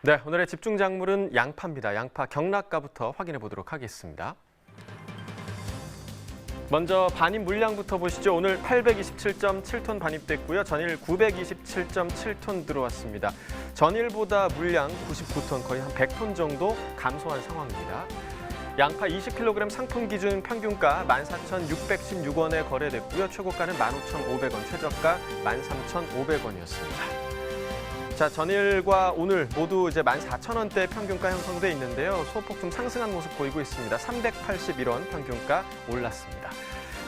네, 오늘의 집중 작물은 양파입니다. 양파 경락가부터 확인해 보도록 하겠습니다. 먼저 반입 물량부터 보시죠. 오늘 827.7톤 반입됐고요. 전일 927.7톤 들어왔습니다. 전일보다 물량 99톤, 거의 한 100톤 정도 감소한 상황입니다. 양파 20kg 상품 기준 평균가 14,616원에 거래됐고요. 최고가는 15,500원, 최저가 13,500원이었습니다. 자, 전일과 오늘 모두 이제 14,000원대 평균가 형성돼 있는데요. 소폭 좀 상승한 모습 보이고 있습니다. 381원 평균가 올랐습니다.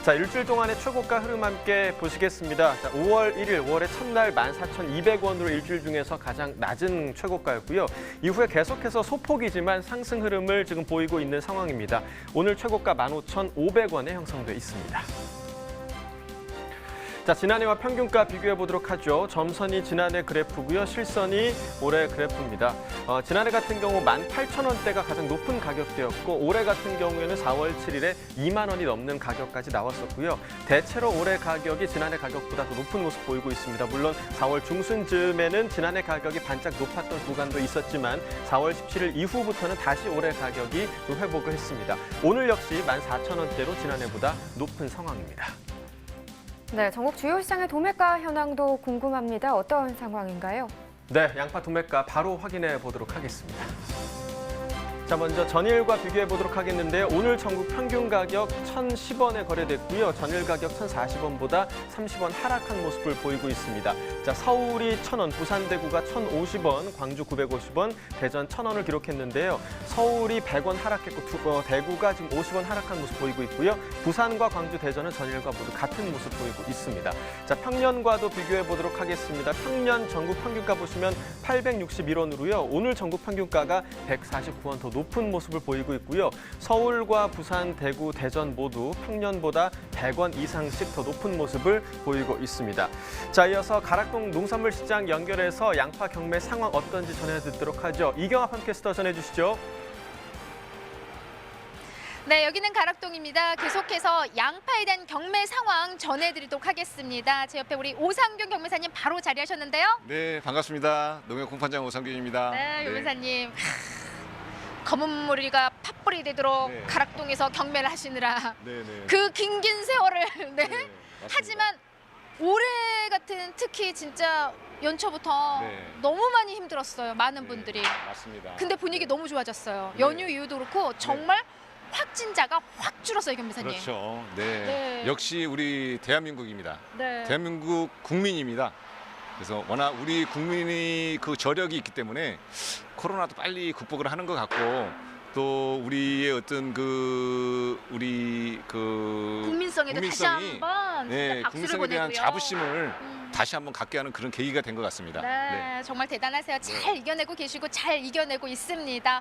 자, 일주일 동안의 최고가 흐름 함께 보시겠습니다. 자, 5월 1일, 5월의 첫날 14,200원으로 일주일 중에서 가장 낮은 최고가였고요. 이후에 계속해서 소폭이지만 상승 흐름을 지금 보이고 있는 상황입니다. 오늘 최고가 15,500원에 형성돼 있습니다. 자, 지난해와 평균가 비교해 보도록 하죠. 점선이 지난해 그래프고요. 실선이 올해 그래프입니다. 지난해 같은 경우 18,000원대가 가장 높은 가격대였고 올해 같은 경우에는 4월 7일에 2만 원이 넘는 가격까지 나왔었고요. 대체로 올해 가격이 지난해 가격보다 더 높은 모습 보이고 있습니다. 물론 4월 중순쯤에는 지난해 가격이 반짝 높았던 구간도 있었지만 4월 17일 이후부터는 다시 올해 가격이 회복을 했습니다. 오늘 역시 14,000원대로 지난해보다 높은 상황입니다. 네, 전국 주요 시장의 도매가 현황도 궁금합니다. 어떤 상황인가요? 네, 양파 도매가 바로 확인해 보도록 하겠습니다. 자, 먼저 전일과 비교해 보도록 하겠는데요. 오늘 전국 평균 가격 1,010원에 거래됐고요. 전일 가격 1,040원보다 30원 하락한 모습을 보이고 있습니다. 자, 서울이 1,000원, 부산 대구가 1,050원, 광주 950원, 대전 1,000원을 기록했는데요. 서울이 100원 하락했고 대구가 지금 50원 하락한 모습 보이고 있고요. 부산과 광주, 대전은 전일과 모두 같은 모습 보이고 있습니다. 자, 평년과도 비교해 보도록 하겠습니다. 평년 전국 평균가 보시면 861원으로요. 오늘 전국 평균가가 149원 더 높은 모습을 보이고 있고요. 서울과 부산, 대구, 대전 모두 평년보다 100원 이상씩 더 높은 모습을 보이고 있습니다. 자, 이어서 가락동 농산물 시장 연결해서 양파 경매 상황 어떤지 전해 듣도록 하죠. 이경아 팜캐스터 전해 주시죠. 네, 여기는 가락동입니다. 계속해서 양파에 대한 경매 상황 전해드리도록 하겠습니다. 제 옆에 우리 오상균 경매사님 바로 자리하셨는데요. 네, 반갑습니다. 농협 공판장 오상균입니다. 네, 요매사님. 검은 머리가 팥불이 되도록 네. 가락동에서 경매를 하시느라 네네. 그 긴긴 세월을 네. 맞습니다. 하지만 올해 같은 특히 진짜 연초부터 네. 너무 많이 힘들었어요. 많은 네, 분들이. 맞습니다. 근데 분위기 너무 좋아졌어요. 네. 연휴 이후도 그렇고 정말 확진자가 확 줄었어요, 경매사님. 그렇죠. 네. 네. 역시 우리 대한민국입니다. 네. 대한민국 국민입니다. 그래서 워낙 우리 국민이 그 저력이 있기 때문에 코로나도 빨리 극복을 하는 것 같고 또 우리의 어떤 그 우리 그 국민성에도 다시 한번 네, 박수를 국민성에 대한 보내고요. 자부심을 다시 한번 갖게 하는 그런 계기가 된 것 같습니다. 네, 정말 대단하세요. 잘 네. 이겨내고 계시고 잘 이겨내고 있습니다.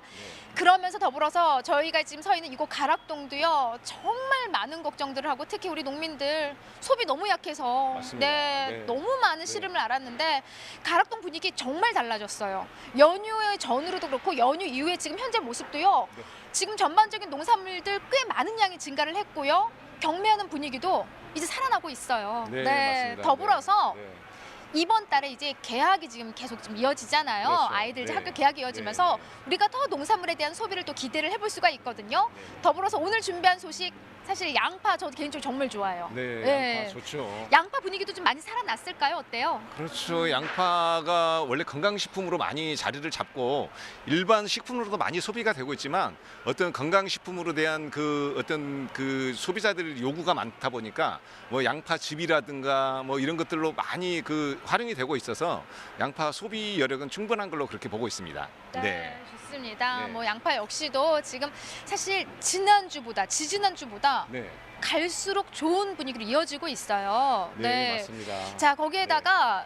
그러면서 더불어서 저희가 지금 서 있는 이곳 가락동도요. 정말 많은 걱정들을 하고 특히 우리 농민들 소비 너무 약해서 맞습니다. 네, 네. 너무 많은 시름을 알았는데 가락동 분위기 정말 달라졌어요. 연휴의 전후로도 그렇고 연휴 이후에 지금 현재 모습도요. 네. 지금 전반적인 농산물들 꽤 많은 양이 증가를 했고요. 경매하는 분위기도 이제 살아나고 있어요. 네, 맞습니다. 더불어서 네. 이번 달에 이제 개학이 지금 계속 좀 이어지잖아요. 그렇죠. 아이들 이제 네. 학교 개학이 이어지면서 네, 네. 우리가 더 농산물에 대한 소비를 또 기대를 해볼 수가 있거든요. 네. 더불어서 오늘 준비한 소식 사실 양파 저 개인적으로 정말 좋아요. 네, 양파 좋죠. 양파 분위기도 좀 많이 살아났을까요? 어때요? 그렇죠. 양파가 원래 건강식품으로 많이 자리를 잡고 일반 식품으로도 많이 소비가 되고 있지만 어떤 건강식품으로 대한 그 어떤 그 소비자들 요구가 많다 보니까 뭐 양파즙이라든가 뭐 이런 것들로 많이 그 활용이 되고 있어서 양파 소비 여력은 충분한 걸로 그렇게 보고 있습니다. 좋습니다. 네. 뭐 양파 역시도 지금 사실 지난주보다 지지난주보다 네. 갈수록 좋은 분위기로 이어지고 있어요. 네, 맞습니다. 자, 거기에다가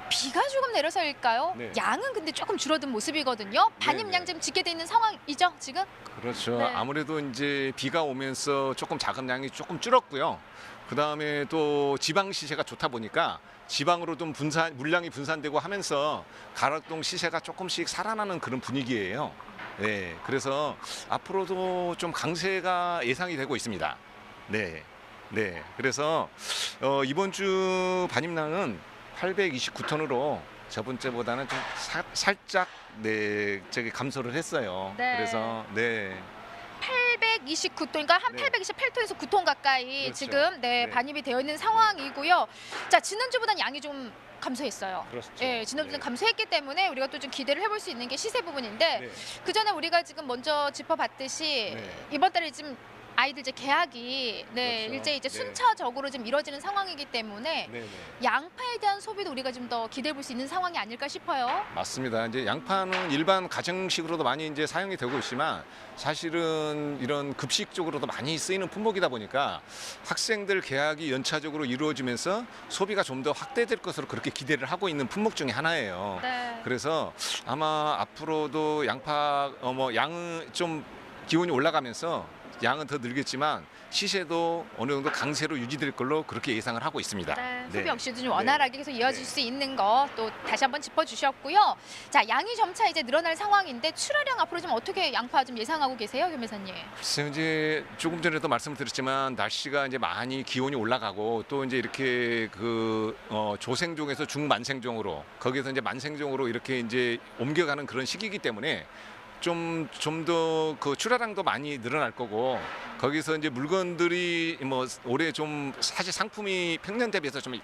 비가 조금 내려서일까요? 네. 양은 근데 조금 줄어든 모습이거든요. 반입량 지금 짓게 돼 있는 상황이죠, 지금? 그렇죠. 네. 아무래도 이제 비가 오면서 조금 자금량이 조금 줄었고요. 그다음에 또 지방 시세가 좋다 보니까 지방으로 좀 물량이 분산되고 하면서 가락동 시세가 조금씩 살아나는 그런 분위기예요. 네, 그래서 앞으로도 좀 강세가 예상이 되고 있습니다. 네, 네. 그래서 이번 주 반입량은 829톤으로 저번 주보다는 좀 살짝 네 저기 감소를 했어요. 네. 그래서 네. 829톤, 그러니까 한 네. 828톤에서 9톤 가까이 그렇죠. 지금 네. 반입이 되어 있는 상황이고요. 자, 지난주보다는 양이 좀 감소했어요. 그렇죠. 예, 지난주는 감소했기 때문에 우리가 또 좀 기대를 해볼 수 있는 게 시세 부분인데 네. 그 전에 우리가 지금 먼저 짚어봤듯이 네. 이번 달에 지금 아이들 이제 개학이 그렇죠. 일제 이제 네. 순차적으로 좀 이뤄지는 상황이기 때문에 네, 네. 양파에 대한 소비도 우리가 좀 더 기대해 볼 수 있는 상황이 아닐까 싶어요. 맞습니다. 이제 양파는 일반 가정식으로도 많이 이제 사용이 되고 있지만 사실은 이런 급식 쪽으로도 많이 쓰이는 품목이다 보니까 학생들 개학이 연차적으로 이루어지면서 소비가 좀 더 확대될 것으로 그렇게 기대를 하고 있는 품목 중에 하나예요. 네. 그래서 아마 앞으로도 양파 양은 좀 기온이 올라가면서 양은 더 늘겠지만 시세도 어느 정도 강세로 유지될 걸로 그렇게 예상을 하고 있습니다. 네, 소비 네. 역시도 좀 원활하게 계속 이어질 네. 수 있는 거 또 다시 한번 짚어주셨고요. 자, 양이 점차 이제 늘어날 상황인데 출하량 앞으로 좀 어떻게 양파 좀 예상하고 계세요, 김 회사님? 글쎄요, 이제 조금 전에도 말씀을 드렸지만 날씨가 이제 많이 기온이 올라가고 또 이제 이렇게 조생종에서 중만생종으로 거기서 이제 만생종으로 이렇게 이제 옮겨가는 그런 시기이기 때문에 좀 더 그 출하량도 많이 늘어날 거고 거기서 이제 물건들이 올해 좀 사실 상품이 평년 대비해서 좀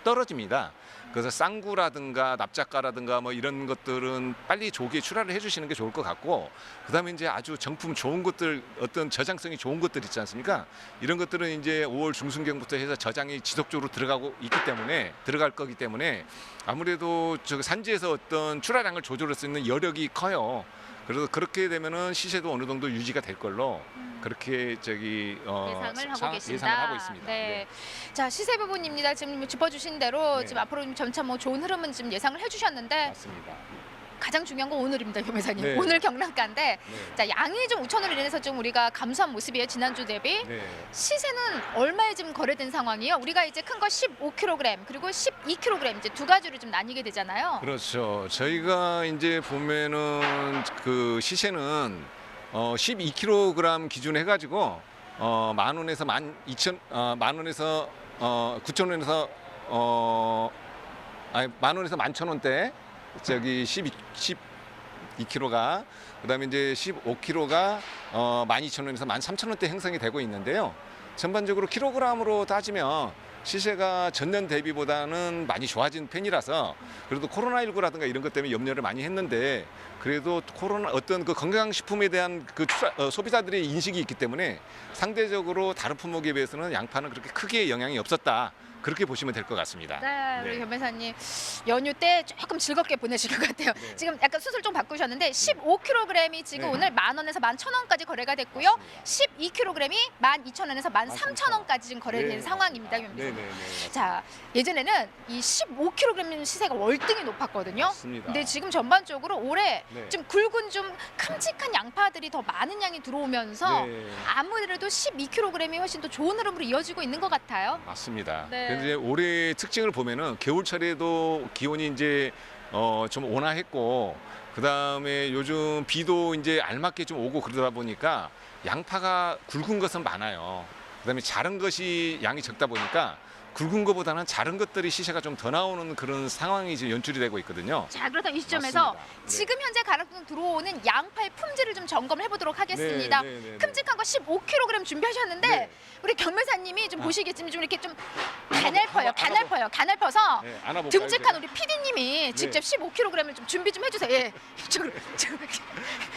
떨어집니다. 그래서 쌍구라든가 납작가라든가 이런 것들은 빨리 조기에 출하를 해주시는 게 좋을 것 같고 그다음에 이제 아주 정품 좋은 것들 어떤 저장성이 좋은 것들 있지 않습니까? 이런 것들은 이제 5월 중순경부터 해서 저장이 지속적으로 들어갈 거기 때문에 아무래도 저 산지에서 어떤 출하량을 조절할 수 있는 여력이 커요. 그래서 그렇게 되면은 시세도 어느 정도 유지가 될 걸로 그렇게 예상을 하고 계신다. 예상을 하고 있습니다. 네. 자, 시세 부분입니다. 지금 짚어주신 대로 네. 지금 앞으로 점차 좋은 흐름은 지금 예상을 해주셨는데 맞습니다. 가장 중요한 건 오늘입니다, 김 회사님. 네. 오늘 경락가인데 네. 자, 양이 좀 우천으로 인해서 좀 우리가 감소한 모습이에요, 지난주 대비. 네. 시세는 얼마에 지금 거래된 상황이에요? 우리가 이제 큰 거 15kg 그리고 12kg 이제 두 가지로 좀 나뉘게 되잖아요. 그렇죠. 저희가 이제 보면은 그 시세는 12kg 기준 해가지고 10,000원에서 10,200, 9,000원에서 10,000원대 저기 12kg가 그다음에 이제 15kg가 12,000원에서 13,000원대 형성이 되고 있는데요. 전반적으로 킬로그램으로 따지면 시세가 전년 대비보다는 많이 좋아진 편이라서 그래도 코로나19라든가 이런 것 때문에 염려를 많이 했는데 그래도 어떤 그 건강식품에 대한 그 소비자들의 인식이 있기 때문에 상대적으로 다른 품목에 비해서는 양파는 그렇게 크게 영향이 없었다. 그렇게 보시면 될 것 같습니다. 네, 우리 네. 겸 회사님 연휴 때 조금 즐겁게 보내실 것 같아요. 네. 지금 약간 수술 좀 바꾸셨는데 15kg이 지금 네. 오늘 10,000원에서 11,000원까지 거래가 됐고요. 맞습니다. 12kg이 12,000원에서 13,000원까지 지금 거래된 네. 상황입니다, 겸 회사님. 네네네. 자, 예전에는 이 15kg 시세가 월등히 높았거든요. 맞습니다. 근데 지금 전반적으로 올해 네. 좀 굵은 좀 큼직한 양파들이 더 많은 양이 들어오면서 네. 아무래도 12kg이 훨씬 더 좋은 흐름으로 이어지고 있는 것 같아요. 맞습니다. 네. 그런데 이제 올해 특징을 보면은 겨울철에도 기온이 이제 좀 온화했고 그다음에 요즘 비도 이제 알맞게 좀 오고 그러다 보니까 양파가 굵은 것은 많아요. 그다음에 자른 것이 양이 적다 보니까 굵은 것보다는 자른 것들이 시세가 좀 더 나오는 그런 상황이 이제 연출이 되고 있거든요. 자, 그렇다면 이 시점에서 맞습니다. 네. 지금 현재 가락동 들어오는 양파의 품질을 좀 점검을 해보도록 하겠습니다. 네, 네, 네, 네. 큼직한 거 15kg 준비하셨는데 네. 우리 경매사님이 좀 아. 보시겠지만 좀 이렇게 좀 한번 가늘퍼서 네, 안아볼까요, 듬직한 이제? 우리 PD님이 네. 직접 15kg을 좀 준비 좀 해주세요. 예, 이쪽으로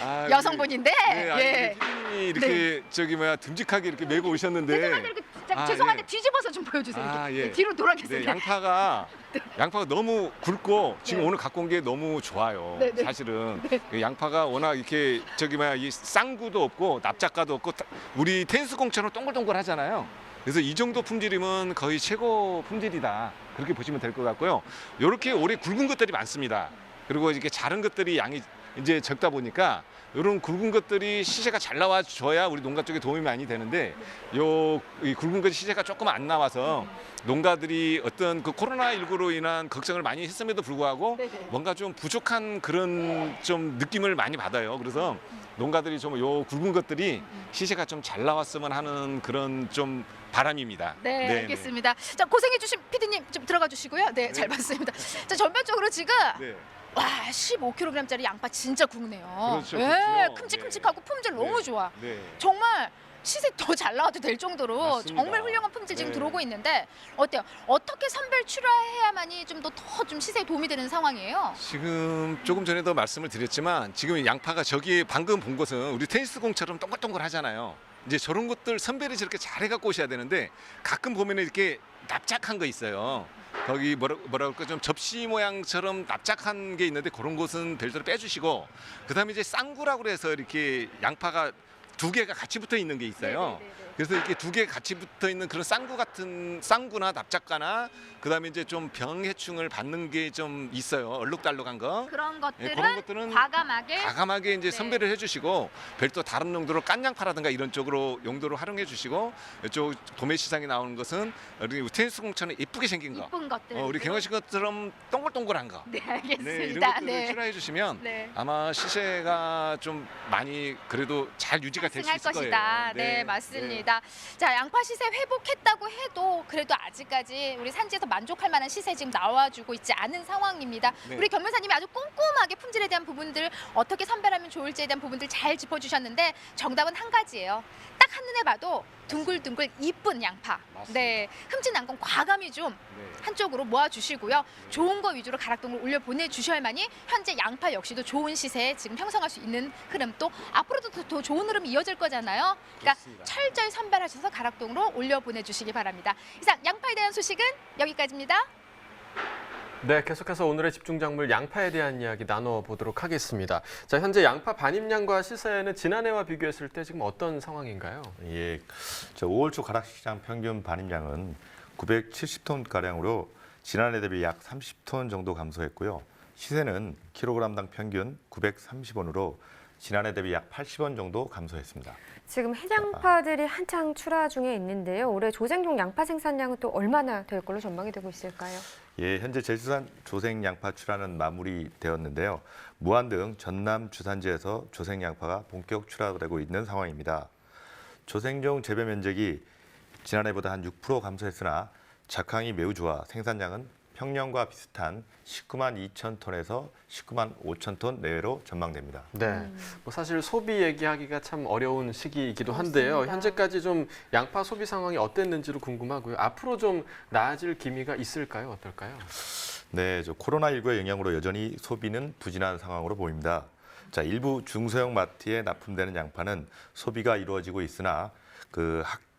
아, 여성분인데 네, 아니, 예. 피디님이 이렇게 듬직하게 이렇게 메고 오셨는데 죄송한데 이렇게 아, 죄송한데 예. 뒤집어서 좀 보여주세요. 아, 이렇게. 예. 뒤로 돌아가세요. 네, 양파가 너무 굵고 지금 네. 오늘 갖고 온 게 너무 좋아요. 네, 네. 사실은 그 양파가 워낙 이렇게 이 쌍구도 없고 납작가도 없고 우리 텐스공처럼 동글동글하잖아요. 그래서 이 정도 품질이면 거의 최고 품질이다. 그렇게 보시면 될 것 같고요. 이렇게 올해 굵은 것들이 많습니다. 그리고 이렇게 자른 것들이 양이 이제 적다 보니까 이런 굵은 것들이 시세가 잘 나와줘야 우리 농가 쪽에 도움이 많이 되는데 이 굵은 것 시세가 조금 안 나와서 농가들이 어떤 그 코로나19로 인한 걱정을 많이 했음에도 불구하고 뭔가 좀 부족한 그런 좀 느낌을 많이 받아요. 그래서 농가들이 좀 요 굵은 것들이 시세가 좀 잘 나왔으면 하는 그런 좀 바람입니다. 네, 알겠습니다. 자, 고생해주신 PD님 좀 들어가 주시고요. 네, 잘 봤습니다. 자, 전반적으로 지금 네. 와, 15kg짜리 양파 진짜 굵네요. 그렇죠, 네, 그렇죠. 큼직큼직하고 품질 너무 네. 좋아. 네. 정말 시세 더 잘 나와도 될 정도로 맞습니다. 정말 훌륭한 품질 지금 네. 들어오고 있는데 어때요? 어떻게 선별 출하해야만이 좀 더 좀 시세에 도움이 되는 상황이에요? 지금 조금 전에도 말씀을 드렸지만 지금 양파가 저기 방금 본 것은 우리 테니스 공처럼 동글동글 하잖아요. 이제 저런 것들 선별이 저렇게 잘 해갖고 오셔야 되는데 가끔 보면은 이렇게 납작한 거 있어요. 거기 뭐라 그럴까 좀 접시 모양처럼 납작한 게 있는데 그런 것은 별도로 빼주시고 그다음에 이제 쌍구라고 해서 이렇게 양파가 두 개가 같이 붙어 있는 게 있어요. 네네네네. 그래서 이렇게 두 개 같이 붙어 있는 그런 쌍구 같은 쌍구나 납작가나 그다음에 이제 좀 병해충을 받는 게 좀 있어요. 얼룩달룩한 거. 그런 것들은, 그런 것들은 과감하게 이제 네. 선별을 해주시고 별도 다른 용도로 깐양파라든가 이런 쪽으로 용도로 활용해 주시고 이쪽 도매 시장에 나오는 것은 우리 테니스 공처럼 예쁘게 생긴 거. 이쁜 것들. 우리 경화씨 것처럼 동글동글한 거. 네, 네, 이런 알겠습니다. 것들을 네. 출하해 주시면 네. 아마 시세가 좀 많이 그래도 잘 유지가 될 수 할 있을 것이다. 거예요. 네, 맞습니다. 자, 양파 시세 회복했다고 해도 그래도 아직까지 우리 산지에서 만족할 만한 시세 지금 나와주고 있지 않은 상황입니다. 네. 우리 경매사님이 아주 꼼꼼하게 품질에 대한 부분들 어떻게 선별하면 좋을지에 대한 부분들 잘 짚어주셨는데 정답은 한 가지예요. 딱 한눈에 봐도 둥글둥글 이쁜 양파. 맞습니다. 네, 흠진 난 건 과감히 좀 네. 한쪽으로 모아주시고요. 좋은 거 위주로 가락동으로 올려 보내주셔야만이 현재 양파 역시도 좋은 시세에 지금 형성할 수 있는 흐름 또 앞으로도 더 좋은 흐름이 이어질 거잖아요. 그러니까 그렇습니다. 철저히 선별하셔서 가락동으로 올려 보내주시기 바랍니다. 이상 양파에 대한 소식은 여기까지입니다. 네, 계속해서 오늘의 집중작물 양파에 대한 이야기 나눠보도록 하겠습니다. 자, 현재 양파 반입량과 시세는 지난해와 비교했을 때 지금 어떤 상황인가요? 예, 저 5월 초 가락시장 평균 반입량은 970톤 가량으로 지난해 대비 약 30톤 정도 감소했고요. 시세는 킬로그램당 평균 930원으로 지난해 대비 약 80원 정도 감소했습니다. 지금 해양파들이 한창 출하 중에 있는데요. 올해 조생종 양파 생산량은 또 얼마나 될 걸로 전망이 되고 있을까요? 예, 현재 제주산 조생 양파 출하는 마무리되었는데요. 무안 등 전남 주산지에서 조생 양파가 본격 출하되고 있는 상황입니다. 조생종 재배 면적이 지난해보다 한 6% 감소했으나 작황이 매우 좋아 생산량은 평년과 비슷한 19만 2천 톤에서 19만 5천 톤 내외로 전망됩니다. 네, 뭐 사실 소비 얘기하기가 참 어려운 시기이기도 한데요. 그렇습니다. 현재까지 좀 양파 소비 상황이 어땠는지도 궁금하고요. 앞으로 좀 나아질 기미가 있을까요? 어떨까요? 네, 코로나19의 영향으로 여전히 소비는 부진한 상황으로 보입니다. 자, 일부 중소형 마트에 납품되는 양파는 소비가 이루어지고 있으나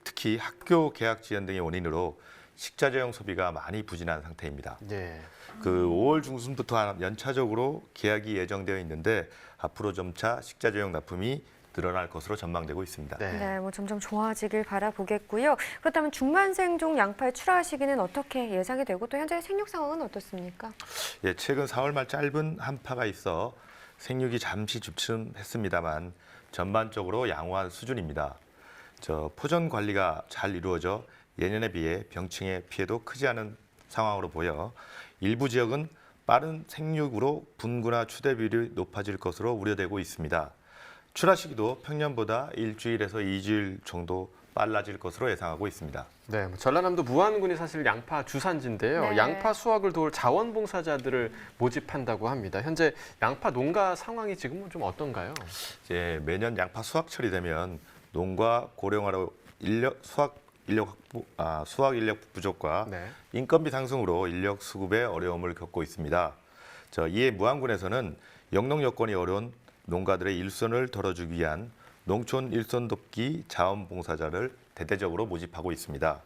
특히 학교 개학 지연 등의 원인으로 식자재용 소비가 많이 부진한 상태입니다. 네. 5월 중순부터 연차적으로 개학이 예정되어 있는데 앞으로 점차 식자재용 납품이 늘어날 것으로 전망되고 있습니다. 네, 뭐 점점 좋아지길 바라보겠고요. 그렇다면 중만생종 양파의 출하 시기는 어떻게 예상이 되고 또 현재 생육 상황은 어떻습니까? 예, 최근 4월 말 짧은 한파가 있어 생육이 잠시 주춤했습니다만 전반적으로 양호한 수준입니다. 포전 관리가 잘 이루어져 예년에 비해 병충해 피해도 크지 않은 상황으로 보여 일부 지역은 빠른 생육으로 분구나 추대비율이 높아질 것으로 우려되고 있습니다. 출하 시기도 평년보다 일주일에서 2주일 정도 빨라질 것으로 예상하고 있습니다. 네, 뭐 전라남도 무안군이 사실 양파 주산지인데요. 네. 양파 수확을 도울 자원봉사자들을 모집한다고 합니다. 현재 양파 농가 상황이 지금은 좀 어떤가요? 이제 매년 양파 수확철이 되면 농가 고령화로 수확 인력 부족과 네. 인건비 상승으로 인력 수급에 어려움을 겪고 있습니다. 이에 무안군에서는 영농 여건이 어려운 농가들의 일손을 덜어주기 위한 농촌 일손 돕기 자원봉사자를 대대적으로 모집하고 있습니다.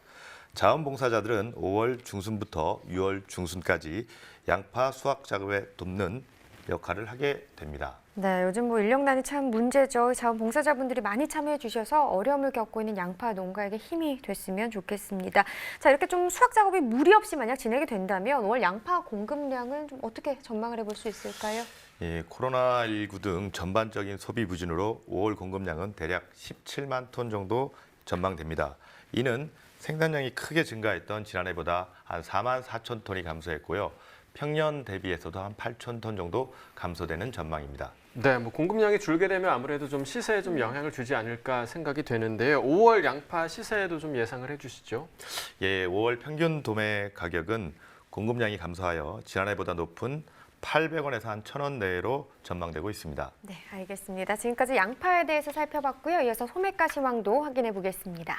자원봉사자들은 5월 중순부터 6월 중순까지 양파 수확 작업에 돕는 역할을 하게 됩니다. 네, 요즘 인력난이 참 문제죠. 자원봉사자분들이 많이 참여해 주셔서 어려움을 겪고 있는 양파 농가에게 힘이 됐으면 좋겠습니다. 자, 이렇게 좀 수확 작업이 무리 없이 만약 진행이 된다면 올 양파 공급량은 좀 어떻게 전망을 해볼 수 있을까요? 예, 코로나19 등 전반적인 소비 부진으로 5월 공급량은 대략 17만 톤 정도 전망됩니다. 이는 생산량이 크게 증가했던 지난해보다 한 4만 4천 톤이 감소했고요. 평년 대비해서도 한 8천 톤 정도 감소되는 전망입니다. 네, 공급량이 줄게 되면 아무래도 좀 시세에 좀 영향을 주지 않을까 생각이 되는데요. 5월 양파 시세에도 좀 예상을 해주시죠. 예, 5월 평균 도매 가격은 공급량이 감소하여 지난해보다 높은 800원에서 한 1,000원 내로 전망되고 있습니다. 네, 알겠습니다. 지금까지 양파에 대해서 살펴봤고요. 이어서 소매가 시황도 확인해 보겠습니다.